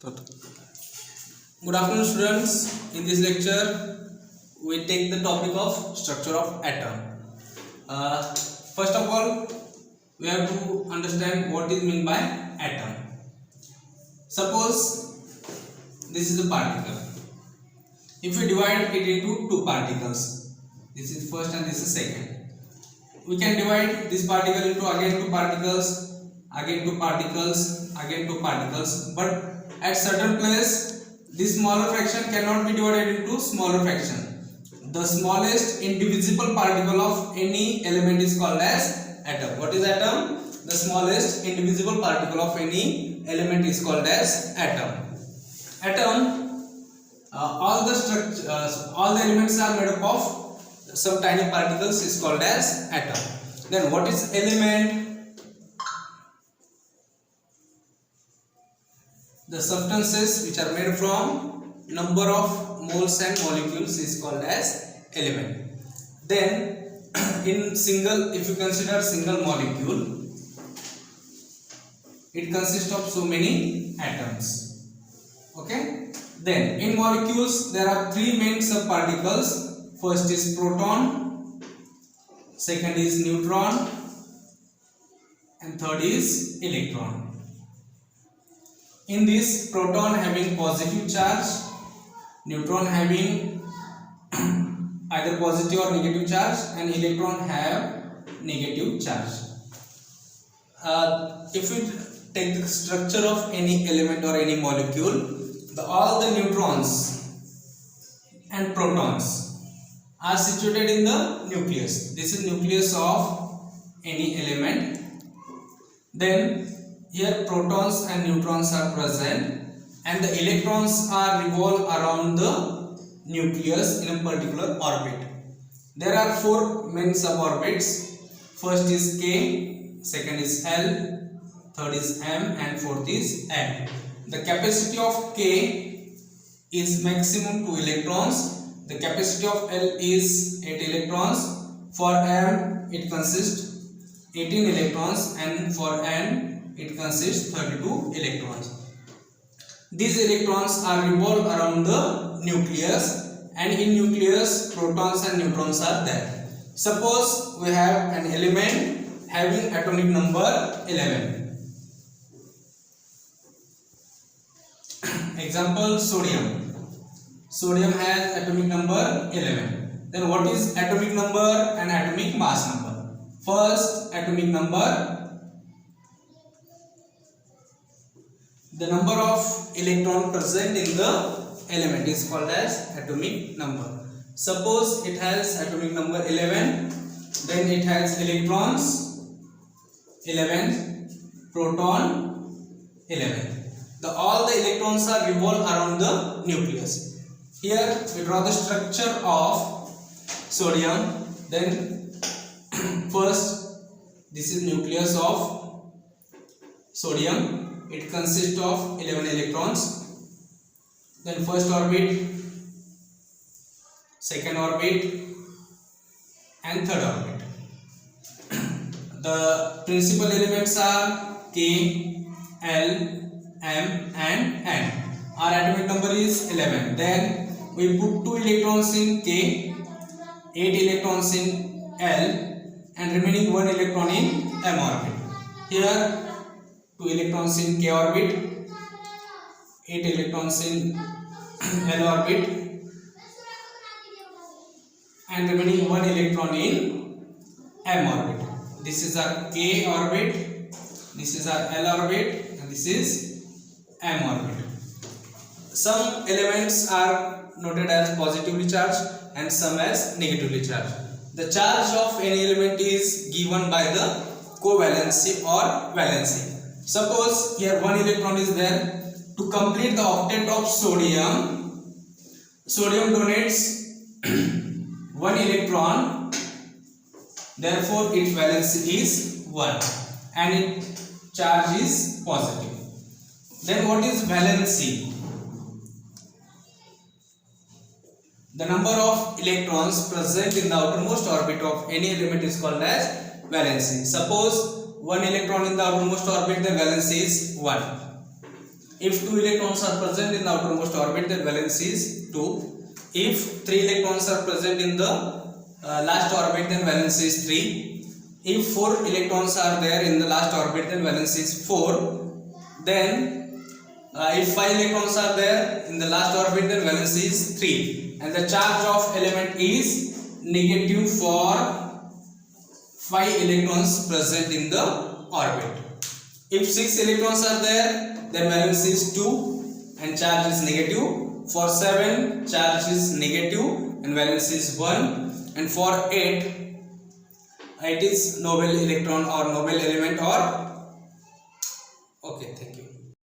Good afternoon, students. In this lecture, we take the topic of structure of atom. First of all, we have to understand what is meant by atom. Suppose this is a particle. If we divide it into two particles, this is first and this is second. We can divide this particle into again two particles, again two particles, again two particles. But at certain place, this smaller fraction cannot be divided into smaller fraction. The smallest indivisible particle of any element is called as atom. What is atom? The smallest indivisible particle of any element is called as atom. All the elements are made up of some tiny particles is called as atom. Then what is element? The substances which are made from number of moles and molecules is called as element. Then if you consider single molecule, it consists of so many atoms. Okay. Then in molecules there are three main subparticles. First is proton, second is neutron, and third is electron. In this, proton having positive charge, neutron having either positive or negative charge, and electron have negative charge. If we take the structure of any element or any molecule, all the neutrons and protons are situated in the nucleus. This is nucleus of any element. Then here protons and neutrons are present, and the electrons are revolve around the nucleus in a particular orbit. There are four main suborbits. First is K, second is L, third is M, and fourth is N. The capacity of K is maximum 2 electrons. The capacity of L is 8 electrons. For M it consists 18 electrons, and for N it consists 32 electrons. These electrons are revolved around the nucleus, and in nucleus protons and neutrons are there. Suppose we have an element having atomic number 11. Example, sodium. Sodium has atomic number 11. Then what is atomic number and atomic mass number? First, atomic number. The number of electron present in the element is called as atomic number. Suppose it has atomic number 11, then it has electrons 11, proton 11. All the electrons are revolve around the nucleus. Here we draw the structure of sodium. Then first, this is nucleus of sodium. It consists of 11 electrons. Then first orbit, second orbit, and third orbit. The principal elements are K, L, M, and N. Our atomic number is 11. Then we put 2 electrons in K, 8 electrons in L, and remaining 1 electron in M orbit. Here 2 electrons in K orbit, 8 electrons in L orbit, and remaining 1 electron in M orbit. This is our K orbit, this is our L orbit, and this is M orbit. Some elements are noted as positively charged and some as negatively charged. The charge of any element is given by the covalency or valency. Suppose here 1 electron is there. To complete the octet of sodium, sodium donates 1 electron, therefore its valency is 1 and its charge is positive. Then what is valency? The number of electrons present in the outermost orbit of any element is called as valency. Suppose 1 electron in the outermost orbit, the valency is 1. If 2 electrons are present in the outermost orbit, then valence is 2. If 3 electrons are present in the last orbit, then valence is 3. If 4 electrons are there in the last orbit, then valence is 4. Then if 5 electrons are there in the last orbit, then valence is 3. And the charge of element is negative for 5 electrons present in the orbit. If 6 electrons are there, then valence is 2 and charge is negative. For 7, charge is negative and valence is 1. And for 8, it is noble electron or noble element or